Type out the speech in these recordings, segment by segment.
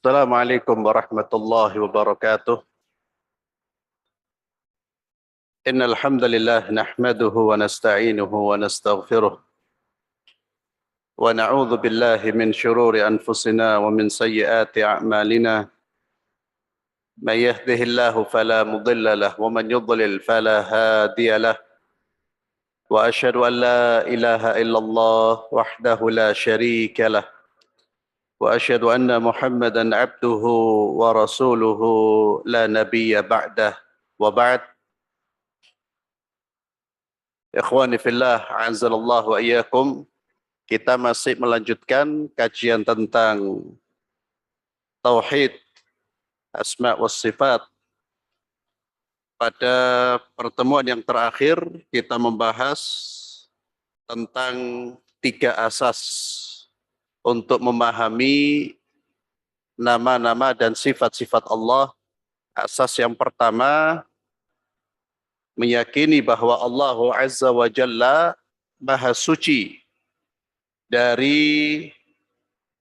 Assalamualaikum warahmatullahi wabarakatuh. Innal hamdalillah nahmaduhu wa nasta'inuhu wa nastaghfiruh wa na'udzu billahi min shururi anfusina wa min sayyiati a'malina. May yahdihillahu fala mudilla lahu wa man yudlil fala hadiya lahu. Wa asyhadu an la ilaha illallah wahdahu la syarika lahu. Wa asyhadu anna Muhammadan 'abduhu wa rasuluhu la nabiyya ba'dah. Wa ba'd. Ikhwani fillah, a'azzallahu wa iyyakum. Kita masih melanjutkan kajian tentang tauhid asma wa sifat. Pada pertemuan yang terakhir kita membahas tentang 3 asas untuk memahami nama-nama dan sifat-sifat Allah. Asas yang pertama, meyakini bahwa Allah Azza wa Jalla Maha Suci dari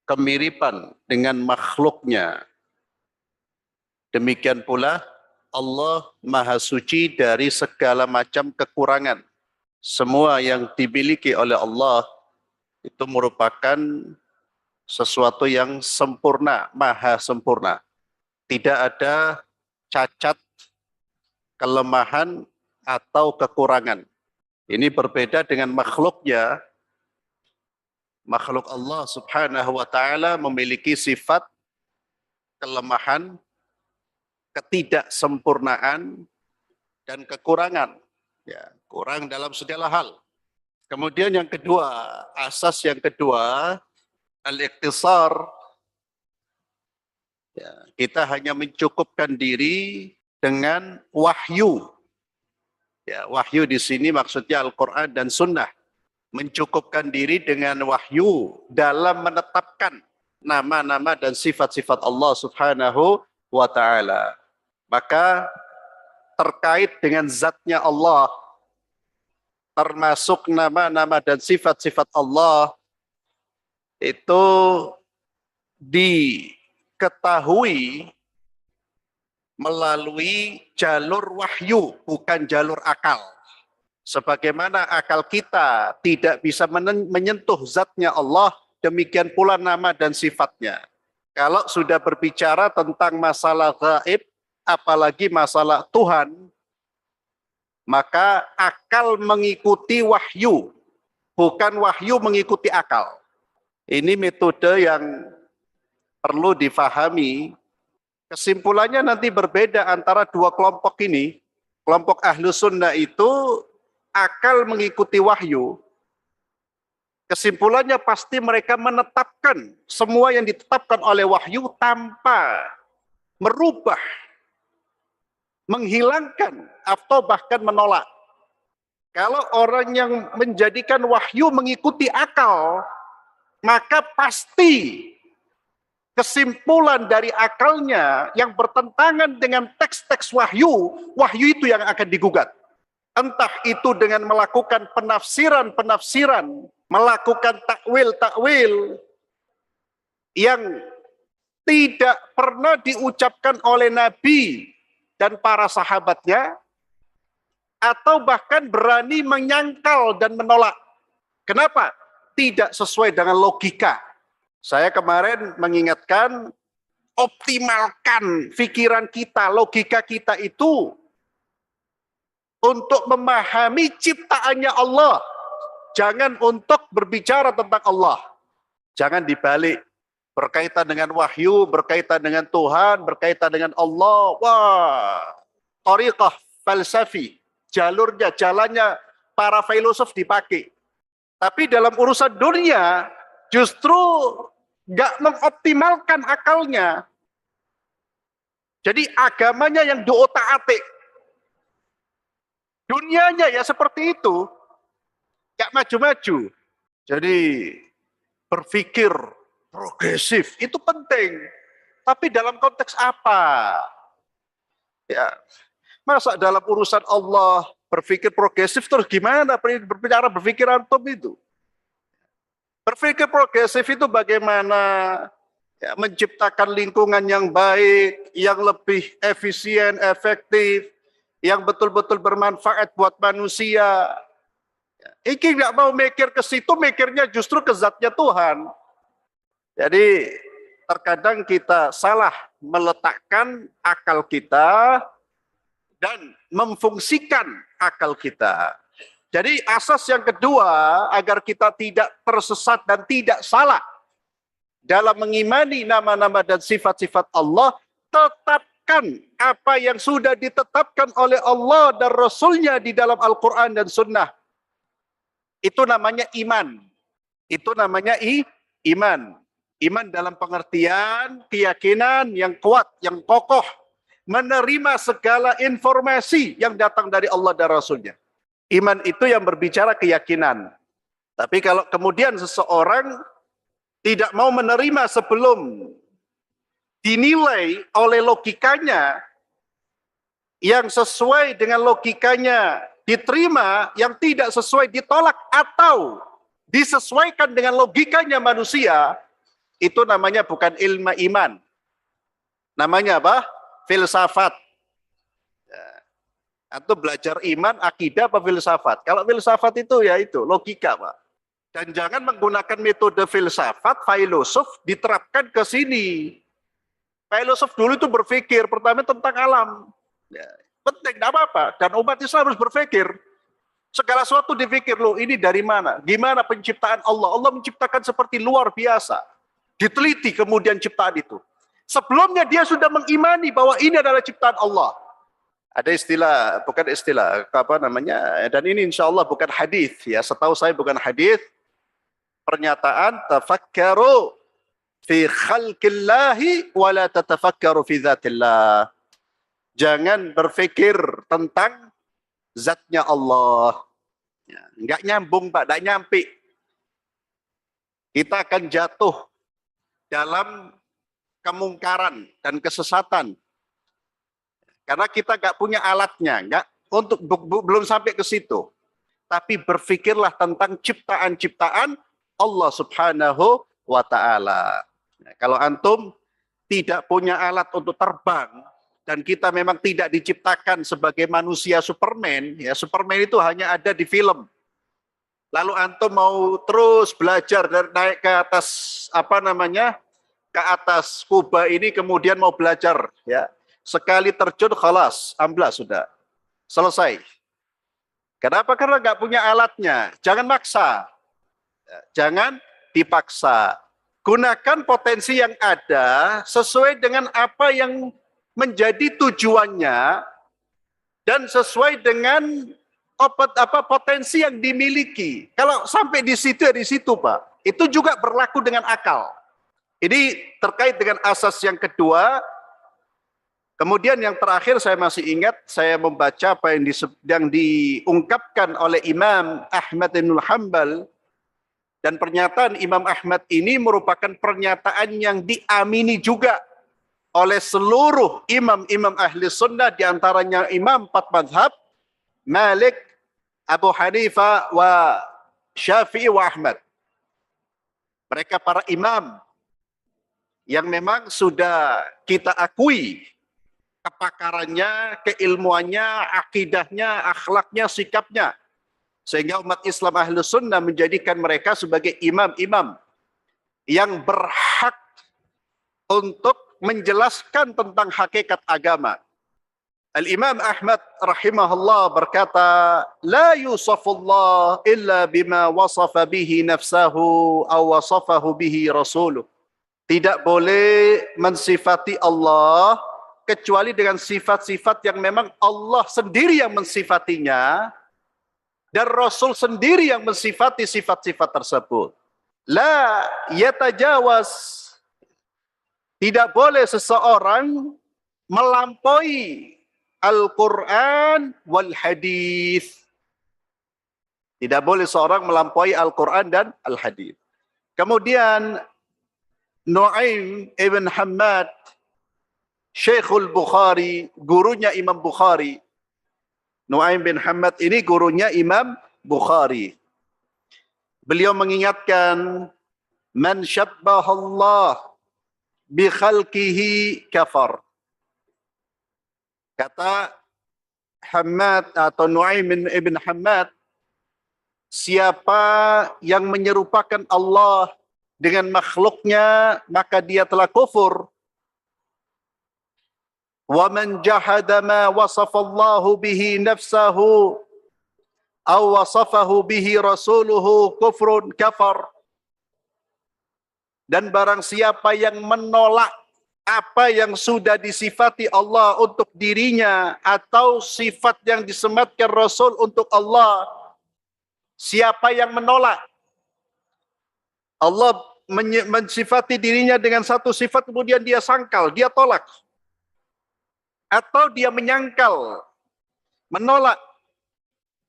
kemiripan dengan makhluknya. Demikian pula Allah Maha Suci dari segala macam kekurangan. Semua yang dimiliki oleh Allah itu merupakan sesuatu yang sempurna, maha sempurna. Tidak ada cacat, kelemahan, atau kekurangan. Ini berbeda dengan makhluknya. Makhluk Allah Subhanahu wa ta'ala memiliki sifat kelemahan, ketidaksempurnaan, dan kekurangan. Ya, kurang dalam segala hal. Kemudian yang kedua, asas yang kedua, al-ikhtisar. Ya, kita hanya mencukupkan diri dengan wahyu. Ya, wahyu di sini maksudnya Al-Quran dan Sunnah. Mencukupkan diri dengan wahyu dalam menetapkan nama-nama dan sifat-sifat Allah Subhanahu wa ta'ala. Maka terkait dengan zatnya Allah, termasuk nama-nama dan sifat-sifat Allah, itu diketahui melalui jalur wahyu, bukan jalur akal. Sebagaimana akal kita tidak bisa menyentuh zatnya Allah, demikian pula nama dan sifatnya. Kalau sudah berbicara tentang masalah gaib, apalagi masalah Tuhan, maka akal mengikuti wahyu, bukan wahyu mengikuti akal. Ini metode yang perlu difahami. Kesimpulannya nanti berbeda antara dua kelompok ini. Kelompok ahlu sunnah itu akal mengikuti wahyu. Kesimpulannya pasti mereka menetapkan semua yang ditetapkan oleh wahyu tanpa merubah, menghilangkan, atau bahkan menolak. Kalau orang yang menjadikan wahyu mengikuti akal, maka pasti kesimpulan dari akalnya yang bertentangan dengan teks-teks wahyu, wahyu itu yang akan digugat. Entah itu dengan melakukan penafsiran-penafsiran, melakukan takwil-takwil yang tidak pernah diucapkan oleh Nabi dan para sahabatnya, atau bahkan berani menyangkal dan menolak. Kenapa? Tidak sesuai dengan logika. Saya kemarin mengingatkan, optimalkan pikiran kita, logika kita itu untuk memahami ciptaannya Allah. Jangan untuk berbicara tentang Allah. Jangan dibalik. Berkaitan dengan wahyu, berkaitan dengan Tuhan, berkaitan dengan Allah. Wah, thariqah falsafi. Jalurnya, jalannya para filosof dipakai. Tapi dalam urusan dunia, justru nggak mengoptimalkan akalnya. Jadi agamanya yang diotak-atik. Dunianya ya seperti itu. Nggak maju-maju. Jadi berpikir progresif itu penting. Tapi dalam konteks apa? Ya, masa dalam urusan Allah berpikir progresif terus gimana berbicara berpikir antum itu? Berpikir progresif itu bagaimana ya, menciptakan lingkungan yang baik, yang lebih efisien, efektif, yang betul-betul bermanfaat buat manusia. Iki nggak mau mikir ke situ, mikirnya justru ke zatnya Tuhan. Jadi terkadang kita salah meletakkan akal kita dan memfungsikan akal kita. Jadi asas yang kedua agar kita tidak tersesat dan tidak salah dalam mengimani nama-nama dan sifat-sifat Allah, tetapkan apa yang sudah ditetapkan oleh Allah dan Rasulnya di dalam Al-Quran dan Sunnah. Itu namanya iman. Itu namanya iman. Iman dalam pengertian keyakinan yang kuat, yang kokoh, menerima segala informasi yang datang dari Allah dan Rasulnya. Iman itu yang berbicara keyakinan. Tapi kalau kemudian seseorang tidak mau menerima sebelum dinilai oleh logikanya, yang sesuai dengan logikanya diterima, yang tidak sesuai ditolak, atau disesuaikan dengan logikanya manusia, itu namanya bukan ilmu iman. Namanya apa? Filsafat. Atau belajar iman, akidah, apa filsafat? Kalau filsafat itu ya itu, logika Pak. Dan jangan menggunakan metode filsafat, filosof diterapkan ke sini. Filosof dulu itu berpikir, pertama tentang alam. Ya, penting, tidak apa-apa. Dan umat Islam harus berpikir. Segala sesuatu dipikir, loh ini dari mana? Gimana penciptaan Allah? Allah menciptakan seperti luar biasa. Diteliti kemudian ciptaan itu. Sebelumnya dia sudah mengimani bahwa ini adalah ciptaan Allah. Ada istilah, bukan istilah, apa namanya, dan ini insya Allah bukan hadis, ya, setahu saya bukan hadis, pernyataan, tafakkaru fi khalqillahi wa la tatafakkaru fi dzatillah. Jangan berpikir tentang zatnya Allah. Ya, enggak nyambung Pak, enggak nyampe. Kita akan jatuh dalam kemungkaran dan kesesatan. Karena kita nggak punya alatnya, nggak untuk belum sampai ke situ. Tapi berpikirlah tentang ciptaan-ciptaan Allah Subhanahu wa Ta'ala. Nah, kalau antum tidak punya alat untuk terbang dan kita memang tidak diciptakan sebagai manusia Superman, ya Superman itu hanya ada di film. Lalu antum mau terus belajar dari naik ke atas apa namanya? Ke atas Kuba ini kemudian mau belajar, ya. Sekali terjun, khalas, amblas sudah. Selesai. Kenapa? Karena nggak punya alatnya. Jangan maksa. Jangan dipaksa. Gunakan potensi yang ada sesuai dengan apa yang menjadi tujuannya dan sesuai dengan potensi yang dimiliki. Kalau sampai di situ, ya di situ Pak. Itu juga berlaku dengan akal. Ini terkait dengan asas yang kedua. Kemudian yang terakhir saya masih ingat, saya membaca apa yang diungkapkan oleh Imam Ahmad bin Hanbal, dan pernyataan Imam Ahmad ini merupakan pernyataan yang diamini juga oleh seluruh imam-imam ahli sunnah, diantaranya imam 4 mazhab, Malik, Abu Hanifah, wa Syafi'i, wa Ahmad. Mereka para imam yang memang sudah kita akui kepakarannya, keilmuannya, akidahnya, akhlaknya, sikapnya. Sehingga umat Islam Ahlus Sunnah menjadikan mereka sebagai imam-imam yang berhak untuk menjelaskan tentang hakikat agama. Al-Imam Ahmad rahimahullah berkata, "La yusafullah illa bima wasafa bihi nafsahu aw wasafahu bihi rasuluh." Tidak boleh mensifati Allah kecuali dengan sifat-sifat yang memang Allah sendiri yang mensifatinya dan Rasul sendiri yang mensifati sifat-sifat tersebut. La yatajawaz, tidak boleh seseorang melampaui Al-Quran wal hadis. Tidak boleh seorang melampaui Al-Quran dan Al-Hadis. Kemudian Nu'aim ibn Hammad, Syekhul Bukhari, gurunya Imam Bukhari. Nu'aim bin Hammad ini gurunya Imam Bukhari. Beliau mengingatkan, man syabbahallah bi khalqihi kafar. Kata Hammad atau Nu'aim ibn Hammad, siapa yang menyerupakan Allah dengan makhluknya, maka dia telah kufur. Wa man jahada ma wasafa Allahu bihi nafsahu aw wasafahu bihi rasuluhu kufrun kafar. Dan barang siapa yang menolak apa yang sudah disifati Allah untuk dirinya atau sifat yang disematkan Rasul untuk Allah, siapa yang menolak Allah mensifati dirinya dengan satu sifat kemudian dia sangkal, dia tolak, atau dia menyangkal, menolak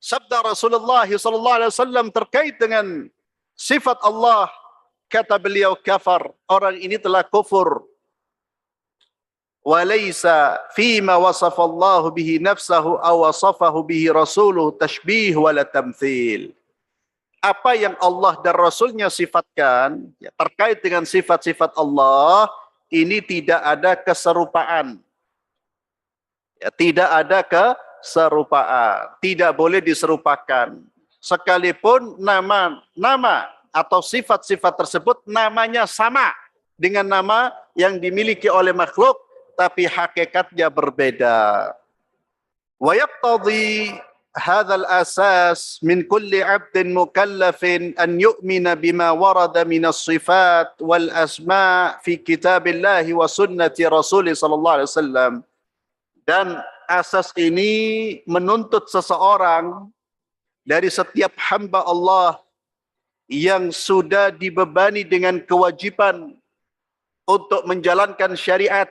sabda Rasulullah SAW terkait dengan sifat Allah, kata beliau kafar, orang ini telah kufur. Walaysa fima wasafa Allah bihi nafsahu aw wasafahu bihi rasuluhu tashbih wala tamthil. Apa yang Allah dan Rasulnya sifatkan ya, terkait dengan sifat-sifat Allah, ini tidak ada keserupaan. Ya, tidak ada keserupaan, tidak boleh diserupakan. Sekalipun nama atau sifat-sifat tersebut namanya sama dengan nama yang dimiliki oleh makhluk, tapi hakikatnya berbeda. Wa yaqtadi hadzal asas min kulli 'abdin mukallafin an yu'mina bima warada minas sifat wal asma' fi kitabillah wa sunnati Rasul sallallahu alaihi wasallam. Dan asas ini menuntut seseorang dari setiap hamba Allah yang sudah dibebani dengan kewajiban untuk menjalankan syariat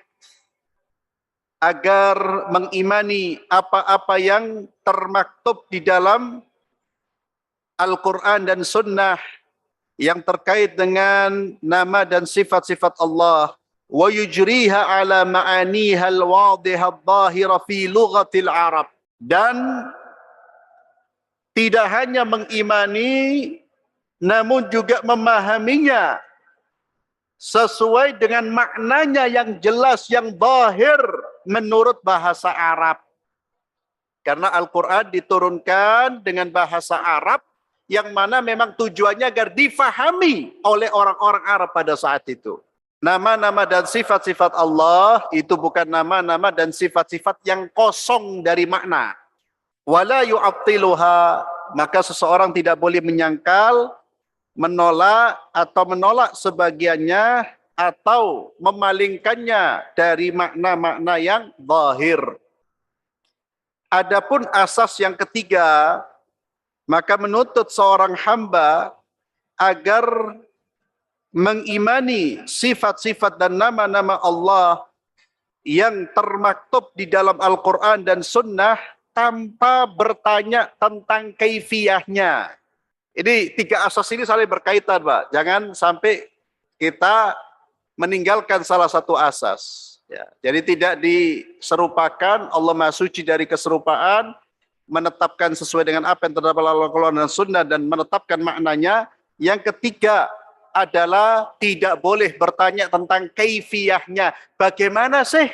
agar mengimani apa-apa yang termaktub di dalam Al-Quran dan Sunnah yang terkait dengan nama dan sifat-sifat Allah. Wa yujriha ala ma'aniha al-wadhiha adh-dhahira fi lughatil Arab. Dan tidak hanya mengimani, namun juga memahaminya sesuai dengan maknanya yang jelas, yang zahir menurut bahasa Arab. Karena Al-Quran diturunkan dengan bahasa Arab yang mana memang tujuannya agar difahami oleh orang-orang Arab pada saat itu. Nama-nama dan sifat-sifat Allah itu bukan nama-nama dan sifat-sifat yang kosong dari makna. Wala yu'attiluha, maka seseorang tidak boleh menyangkal, menolak atau menolak sebagiannya atau memalingkannya dari makna-makna yang zahir. Adapun asas yang ketiga, maka menuntut seorang hamba agar mengimani sifat-sifat dan nama-nama Allah yang termaktub di dalam Al-Quran dan Sunnah tanpa bertanya tentang kaifiyahnya. Ini tiga asas ini saling berkaitan, Pak. Jangan sampai kita meninggalkan salah satu asas. Ya, jadi tidak diserupakan, Allah Maha Suci dari keserupaan, menetapkan sesuai dengan apa yang terdapat dalam Al-Quran dan Sunnah dan menetapkan maknanya. Yang ketiga adalah tidak boleh bertanya tentang kaifiyahnya. Bagaimana sih?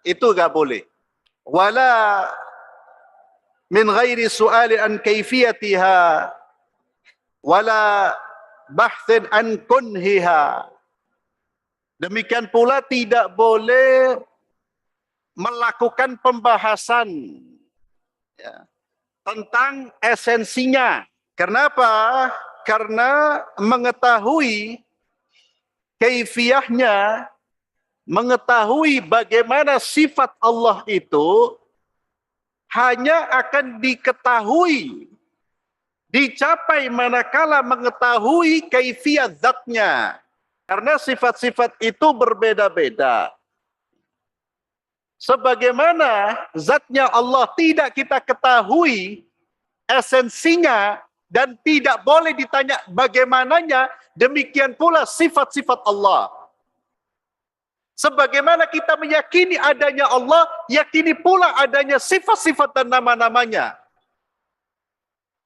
Itu nggak boleh. Wala min ghairi su'ali an kaifiyatiha wala bahthin an kunhiha. Demikian pula tidak boleh melakukan pembahasan ya, tentang esensinya. Kenapa? Karena mengetahui kaifiyahnya, mengetahui bagaimana sifat Allah itu hanya akan diketahui, dicapai manakala mengetahui kaifiyah zatnya. Karena sifat-sifat itu berbeda-beda. Sebagaimana zatnya Allah tidak kita ketahui esensinya dan tidak boleh ditanya bagaimananya, demikian pula sifat-sifat Allah. Sebagaimana kita meyakini adanya Allah, yakini pula adanya sifat-sifat dan nama-namanya.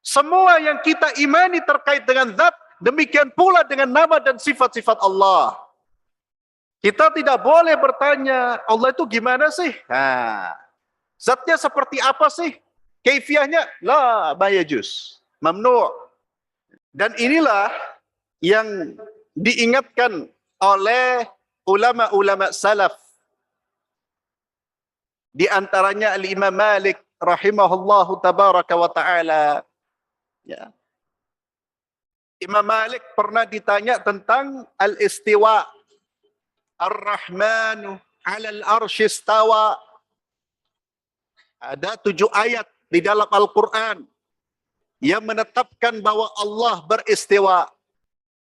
Semua yang kita imani terkait dengan zat, demikian pula dengan nama dan sifat-sifat Allah. Kita tidak boleh bertanya, Allah itu gimana sih? Nah, zatnya seperti apa sih? Kaifiahnya? La bayajus. Mamnu'. Dan inilah yang diingatkan oleh ulama-ulama salaf. Di antaranya Al-Imam Malik rahimahullahu tabaraka wa ta'ala. Ya. Imam Malik pernah ditanya tentang al-istiwa. Ar-Rahmanu 'alal arsy istawa. Ada 7 ayat di dalam Al-Quran yang menetapkan bahwa Allah beristiwa.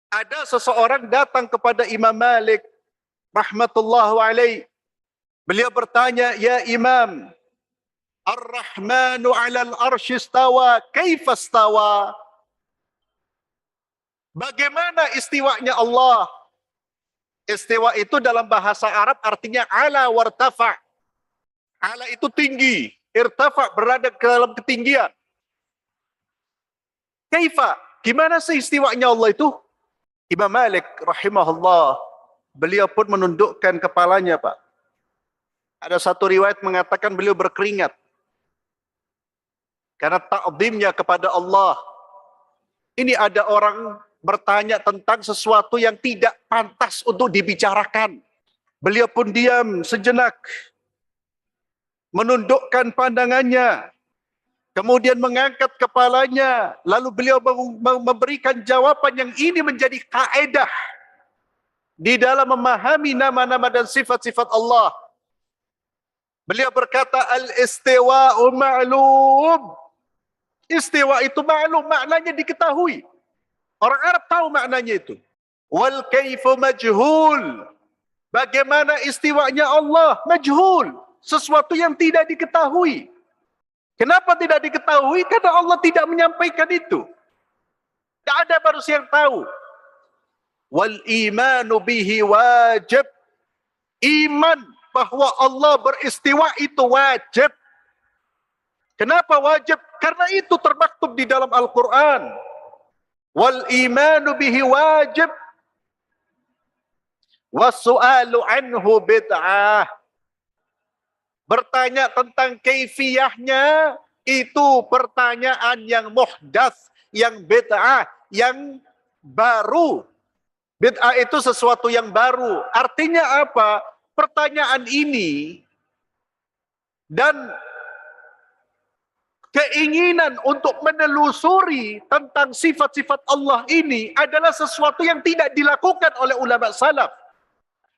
Ada seseorang datang kepada Imam Malik rahmatullahu alaih. Beliau bertanya, "Ya Imam, Ar-Rahmanu 'alal arsy istawa, kaifa istawa?" Bagaimana istiwanya Allah? Istiwa itu dalam bahasa Arab artinya ala wartafa. Ala itu tinggi, irtafa berada ke dalam ketinggian. Kaifa? Gimana sih istiwanya Allah itu? Imam Malik rahimahullah, beliau pun menundukkan kepalanya, Pak. Ada satu riwayat mengatakan beliau berkeringat karena ta'zimnya kepada Allah. Ini ada orang bertanya tentang sesuatu yang tidak pantas untuk dibicarakan. Beliau pun diam sejenak, menundukkan pandangannya, kemudian mengangkat kepalanya, lalu beliau memberikan jawaban yang ini menjadi kaedah di dalam memahami nama-nama dan sifat-sifat Allah. Beliau berkata, al-istiwa'u ma'lum. Istiwa itu ma'lum, maknanya diketahui. Orang Arab tahu maknanya itu. Wal kaifu majhul. Bagaimana istiwanya Allah? Majhul. Sesuatu yang tidak diketahui. Kenapa tidak diketahui? Karena Allah tidak menyampaikan itu. Tidak ada manusia yang tahu. Wal imanu bihi wajib. Iman bahwa Allah beristiwa itu wajib. Kenapa wajib? Karena itu termaktub di dalam Al-Quran. Wal imanu bihi wajib. Wassu'alu anhu bid'ah. Bertanya tentang kaifiyahnya itu pertanyaan yang muhdats, yang bid'ah, yang baru. Bid'ah itu sesuatu yang baru. Artinya apa? Pertanyaan ini dan keinginan untuk menelusuri tentang sifat-sifat Allah ini adalah sesuatu yang tidak dilakukan oleh ulama salaf.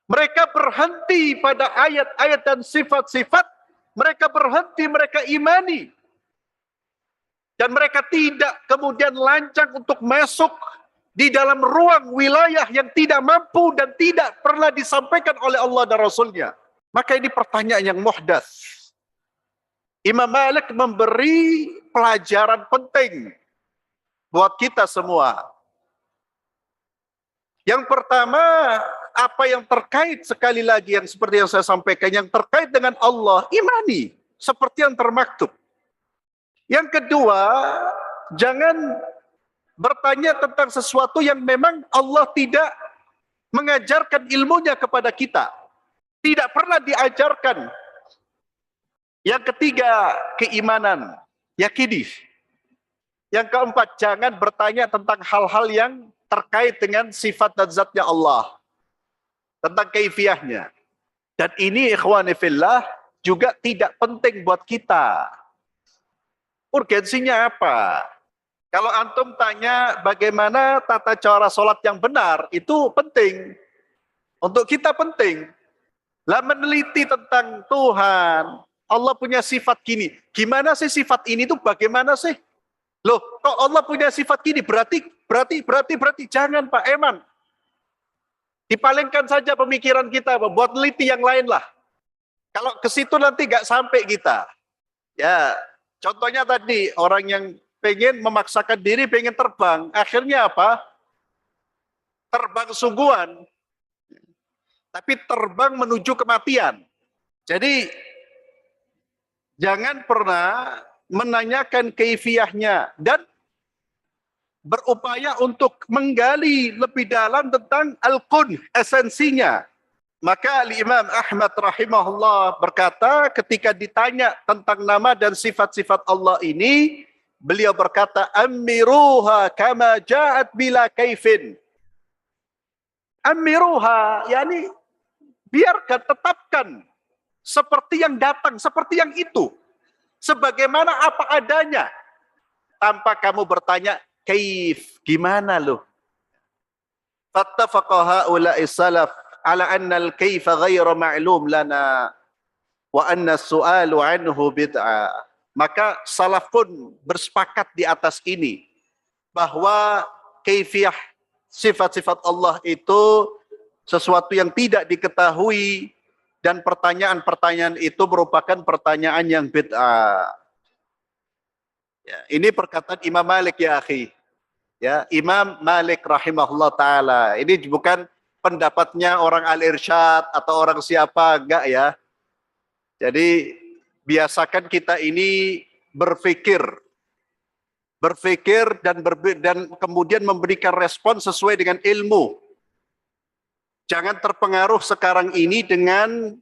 Mereka berhenti pada ayat-ayat dan sifat-sifat, mereka berhenti, mereka imani. Dan mereka tidak kemudian lancang untuk masuk di dalam ruang wilayah yang tidak mampu dan tidak pernah disampaikan oleh Allah dan Rasulnya. Maka ini pertanyaan yang muhdats. Imam Malik memberi pelajaran penting buat kita semua. Yang pertama, apa yang terkait sekali lagi yang seperti yang saya sampaikan, yang terkait dengan Allah, imani seperti yang termaktub. Yang kedua, jangan bertanya tentang sesuatu yang memang Allah tidak mengajarkan ilmunya kepada kita. Tidak pernah diajarkan. Yang ketiga, keimanan, yakini. Yang keempat, jangan bertanya tentang hal-hal yang terkait dengan sifat dan zatnya Allah. Tentang kaifiyahnya. Dan ini ikhwani fillah juga tidak penting buat kita. Urgensinya apa? Kalau antum tanya bagaimana tata cara sholat yang benar, itu penting. Untuk kita penting. Lah meneliti tentang Tuhan, Allah punya sifat gini. Gimana sih sifat ini tuh bagaimana sih? Loh, kok Allah punya sifat gini? Berarti jangan Pak Eman. Dipalingkan saja pemikiran kita, buat neliti yang lain lah. Kalau ke situ nanti nggak sampai kita. Ya, contohnya tadi orang yang pengen memaksakan diri, pengen terbang. Akhirnya apa? Terbang sungguhan. Tapi terbang menuju kematian. Jadi, jangan pernah menanyakan kaifiyahnya. Dan berupaya untuk menggali lebih dalam tentang al-kun, esensinya. Maka Imam Ahmad rahimahullah berkata ketika ditanya tentang nama dan sifat-sifat Allah ini, beliau berkata, "Amiruha kama ja'at bila kaifin." Amiruha, yakni biarkan, tetapkan seperti yang datang, seperti yang itu. Sebagaimana apa adanya. Tanpa kamu bertanya, kaif, gimana loh? Fattafaqa haula'i salaf ala anna al-kaifa ghairu ma'lum lana wa anna as-su'alu anhu bid'ah. Maka salaf pun bersepakat di atas ini bahwa kaifiyah sifat-sifat Allah itu sesuatu yang tidak diketahui dan pertanyaan-pertanyaan itu merupakan pertanyaan yang bid'ah. Ya, ini perkataan Imam Malik ya akhi. Ya, Imam Malik rahimahullah taala. Ini bukan pendapatnya orang al-irsyad atau orang siapa, enggak ya. Jadi biasakan kita ini berpikir dan kemudian memberikan respon sesuai dengan ilmu. Jangan terpengaruh sekarang ini dengan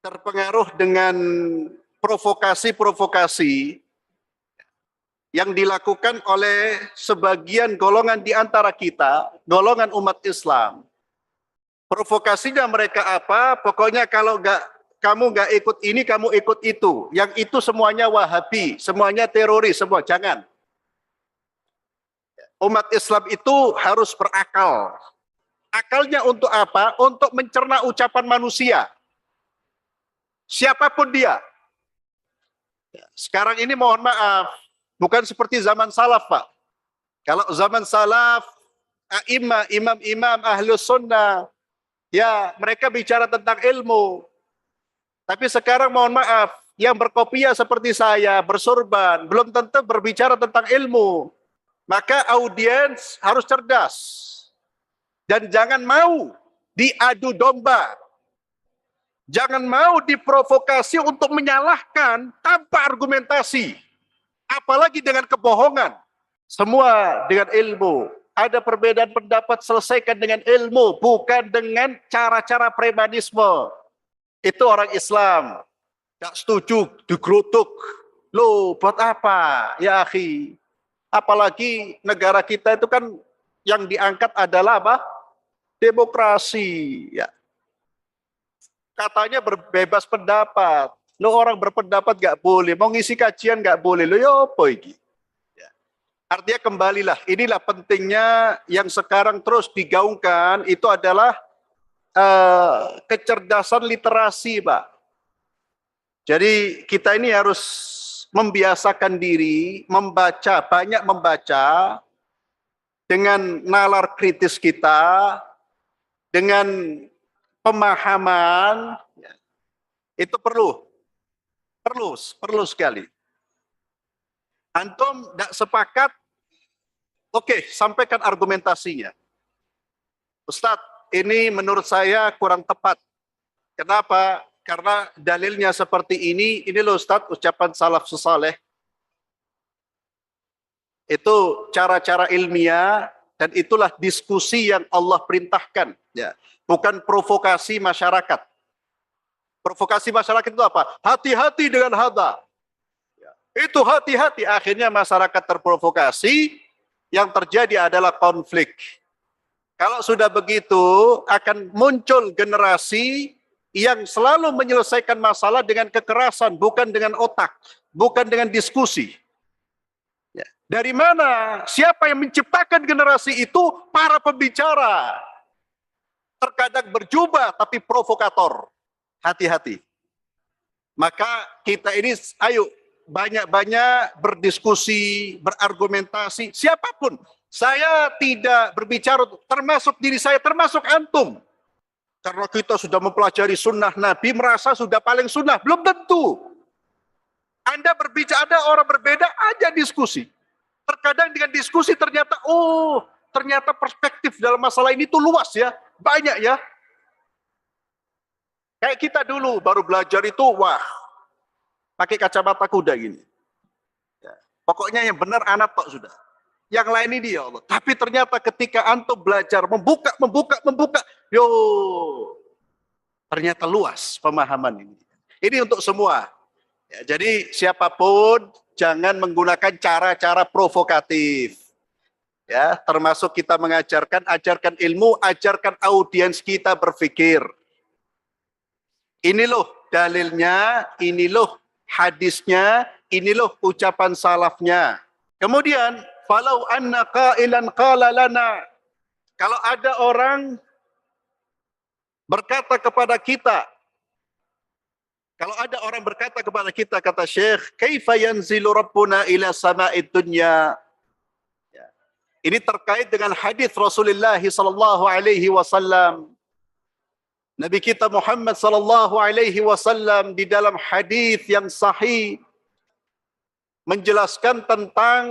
terpengaruh dengan provokasi-provokasi yang dilakukan oleh sebagian golongan di antara kita, golongan umat Islam. Provokasinya mereka apa? Pokoknya kalau kamu nggak ikut ini, kamu ikut itu. Yang itu semuanya Wahabi, semuanya teroris, semua. Jangan. Umat Islam itu harus berakal. Akalnya untuk apa? Untuk mencerna ucapan manusia. Siapapun dia. Sekarang ini mohon maaf, bukan seperti zaman salaf, Pak. Kalau zaman salaf, imam-imam ahlus sunnah, ya mereka bicara tentang ilmu. Tapi sekarang mohon maaf, yang berkopiah seperti saya, bersorban, belum tentu berbicara tentang ilmu. Maka audiens harus cerdas. Dan jangan mau diadu domba. Jangan mau diprovokasi untuk menyalahkan tanpa argumentasi. Apalagi dengan kebohongan. Semua dengan ilmu. Ada perbedaan pendapat, selesaikan dengan ilmu. Bukan dengan cara-cara premanisme. Itu orang Islam. Gak setuju, digerutuk. Loh, buat apa? Ya akhi. Apalagi negara kita itu kan yang diangkat adalah apa? Demokrasi. Ya. Katanya berbebas pendapat. Lo orang berpendapat gak boleh. Mau ngisi kajian gak boleh. Lo ya apa ini? Ya. Artinya kembalilah. Inilah pentingnya yang sekarang terus digaungkan. Itu adalah kecerdasan literasi, Pak. Jadi kita ini harus membiasakan diri, membaca, banyak membaca, dengan nalar kritis kita, dengan pemahaman, itu perlu sekali. Antum tidak sepakat, oke, sampaikan argumentasinya. Ustadz, ini menurut saya kurang tepat. Kenapa? Karena dalilnya seperti ini loh Ustadz, ucapan salaf saleh. Itu cara-cara ilmiah dan itulah diskusi yang Allah perintahkan. Ya. Bukan provokasi masyarakat. Provokasi masyarakat itu apa? Hati-hati dengan hadza. Ya. Itu hati-hati. Akhirnya masyarakat terprovokasi, yang terjadi adalah konflik. Kalau sudah begitu, akan muncul generasi yang selalu menyelesaikan masalah dengan kekerasan, bukan dengan otak, bukan dengan diskusi. Ya. Dari mana? Siapa yang menciptakan generasi itu? Para pembicara. Terkadang berjubah, tapi provokator. Hati-hati. Maka kita ini, ayo, banyak-banyak berdiskusi, berargumentasi, siapapun. Saya tidak berbicara, termasuk diri saya, termasuk antum. Karena kita sudah mempelajari sunnah Nabi, merasa sudah paling sunnah. Belum tentu. Anda berbicara, ada orang berbeda, aja diskusi. Terkadang dengan diskusi ternyata, ternyata perspektif dalam masalah ini tuh luas ya. Banyak ya. Kayak kita dulu, baru belajar itu, wah, pakai kacamata kuda gini. Ya. Pokoknya yang benar anak kok sudah. Yang lain ini ya Allah. Tapi ternyata ketika antum belajar membuka, yo, ternyata luas pemahaman ini. Ini untuk semua. Ya, jadi siapapun jangan menggunakan cara-cara provokatif. Ya, termasuk kita ajarkan ilmu, ajarkan audiens kita berpikir. Ini loh dalilnya, ini loh hadisnya, ini loh ucapan salafnya. Kemudian, falau anna qailan qala lana, kalau ada orang berkata kepada kita, kata Syekh, kaifa yanzilu rabbuna ila sama'id dunya. Ya. Ini terkait dengan hadis Rasulullah sallallahu alaihi wasallam. Nabi kita Muhammad sallallahu alaihi wasallam di dalam hadis yang sahih menjelaskan tentang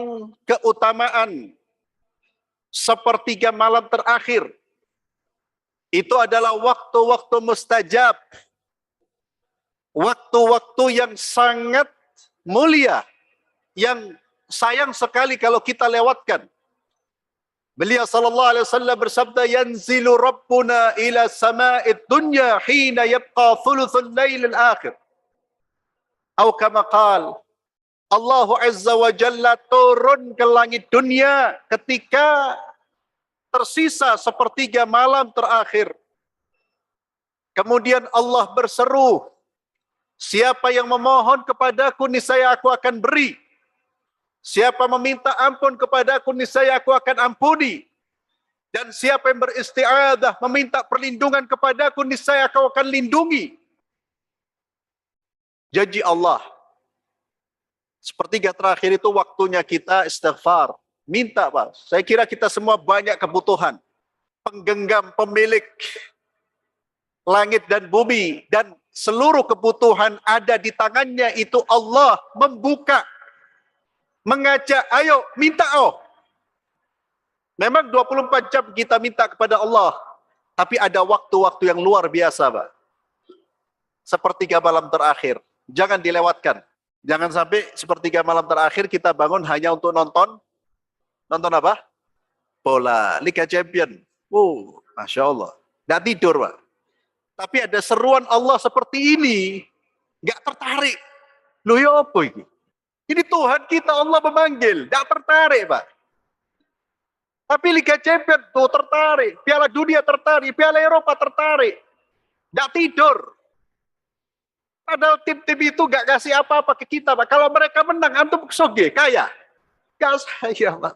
keutamaan sepertiga malam terakhir. Itu adalah waktu-waktu mustajab. Waktu-waktu yang sangat mulia, yang sayang sekali kalau kita lewatkan. Beliau sallallahu alaihi wasallam bersabda, yanzilu rabbuna ila sama'id dunya hina yabqa thuluthul lailil akhir. Atau kama qala, Allah azza wa jalla turun ke langit dunia ketika tersisa sepertiga malam terakhir. Kemudian Allah berseru, siapa yang memohon kepadaku, niscaya aku akan beri. Siapa meminta ampun kepadaku, niscaya aku akan ampuni. Dan siapa yang beristi'adzah, meminta perlindungan kepadaku, niscaya aku akan lindungi. Janji Allah. Sepertiga terakhir itu waktunya kita istighfar. Minta, Pak. Saya kira kita semua banyak kebutuhan. Penggenggam, pemilik langit dan bumi, dan seluruh kebutuhan ada di tangannya, itu Allah membuka, mengajak, ayo minta. Memang 24 jam kita minta kepada Allah, tapi ada waktu-waktu yang luar biasa, Pak. Sepertiga malam terakhir, jangan dilewatkan. Jangan sampai sepertiga malam terakhir kita bangun hanya untuk nonton apa? Bola, Liga Champion. Masya Allah. Nggak tidur, Pak. Tapi ada seruan Allah seperti ini, nggak tertarik. Loh ya apa ini? Ini Tuhan kita, Allah memanggil, nggak tertarik, Pak. Tapi Liga Champion tuh tertarik, Piala Dunia tertarik, Piala Eropa tertarik, nggak tidur. Padahal tim-tim itu nggak kasih apa-apa ke kita, Pak. Kalau mereka menang, antum soge, kaya. Gak saya, Pak.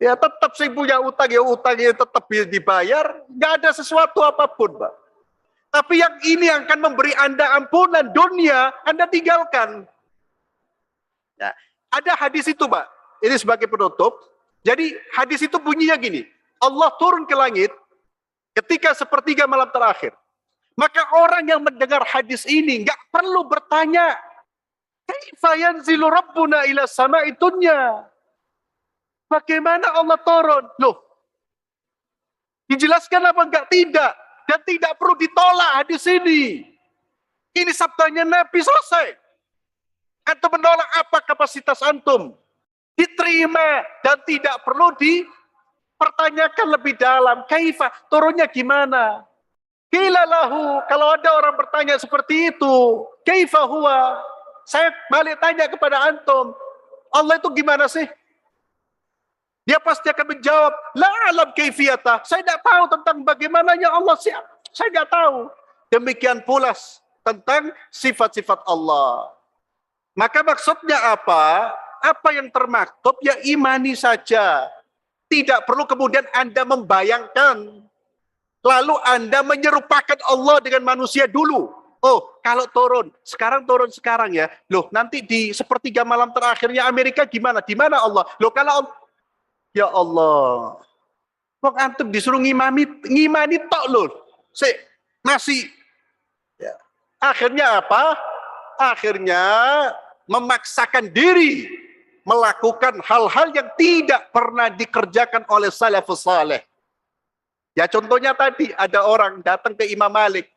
Ya tetap saya punya utang, ya utangnya tetap dibayar, nggak ada sesuatu apapun, Pak. Tapi yang ini akan memberi Anda ampunan dunia, Anda tinggalkan. Ya, ada hadis itu, Pak. Ini sebagai penutup. Jadi hadis itu bunyinya gini. Allah turun ke langit ketika sepertiga malam terakhir. Maka orang yang mendengar hadis ini nggak perlu bertanya, kaifa yanzilu rabbuna ila sama'id dunya. Bagaimana Allah turun? Loh, dijelaskan apa enggak? Tidak. Dan tidak perlu ditolak hadis ini. Ini sabdanya Nabi, selesai. Antum menolak apa kapasitas antum? Diterima dan tidak perlu dipertanyakan lebih dalam. Kaifa, turunnya gimana? Qila lahu, kalau ada orang bertanya seperti itu, kaifa huwa? Saya balik tanya kepada antum, Allah itu gimana sih? Dia pasti akan menjawab, la alam kaifiyata. Saya tidak tahu tentang bagaimananya Allah. Saya tidak tahu. Demikian pula tentang sifat-sifat Allah. Maka maksudnya apa? Apa yang termaktub, ya imani saja. Tidak perlu kemudian Anda membayangkan. Lalu Anda menyerupakan Allah dengan manusia dulu. Oh, kalau turun sekarang ya. Loh, nanti di sepertiga malam terakhirnya Amerika gimana? Di mana Allah? Loh, kalau ya Allah, kok antum disuruh ngimani tok loh. Masih. Ya. Akhirnya apa? Akhirnya memaksakan diri melakukan hal-hal yang tidak pernah dikerjakan oleh salafus saleh. Ya contohnya tadi ada orang datang ke Imam Malik.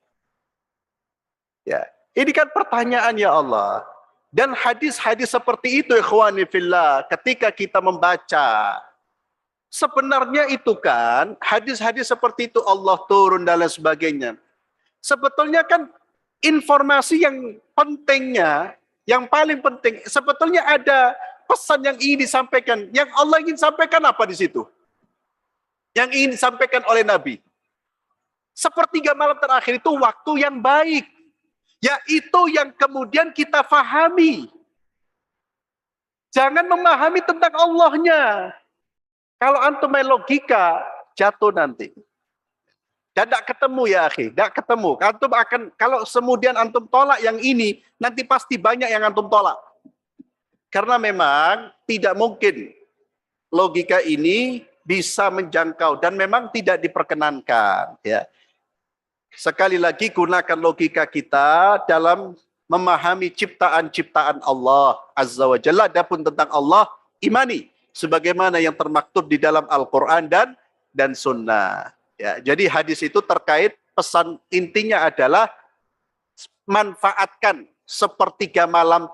Ya, ini kan pertanyaan ya Allah. Dan hadis-hadis seperti itu ikhwani fillah, ketika kita membaca, Sebenarnya itu kan hadis-hadis seperti itu Allah turun dan lain sebagainya. Sebetulnya kan informasi yang pentingnya, yang paling penting, sebetulnya ada pesan yang ingin disampaikan. Yang Allah ingin sampaikan apa di situ? Yang ingin disampaikan oleh Nabi. Sepertiga malam terakhir itu waktu yang baik. Yaitu yang kemudian kita fahami. Jangan memahami tentang Allahnya. Kalau antum main logika, jatuh nanti. Dan tidak ketemu ya akhi, tidak ketemu. Antum akan, kalau kemudian antum tolak yang ini, nanti pasti banyak yang antum tolak. Karena memang tidak mungkin logika ini bisa menjangkau dan memang tidak diperkenankan. Ya. Sekali lagi gunakan logika kita dalam memahami ciptaan-ciptaan Allah Azza wa Jalla. Adapun tentang Allah, imani sebagaimana yang termaktub di dalam Al-Quran dan Sunnah. Ya, jadi hadis itu terkait pesan intinya adalah manfaatkan sepertiga malam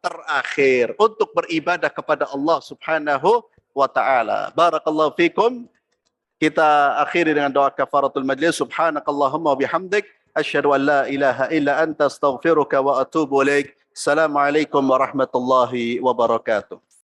terakhir untuk beribadah kepada Allah Subhanahu wa taala. Barakallahu fikum. Kita akhiri dengan doa kafaratul majlis. Subhanakallahumma wa bihamdik asyhadu an la ilaha illa anta astaghfiruka wa atubu ilaik. Assalamualaikum warahmatullahi wabarakatuh.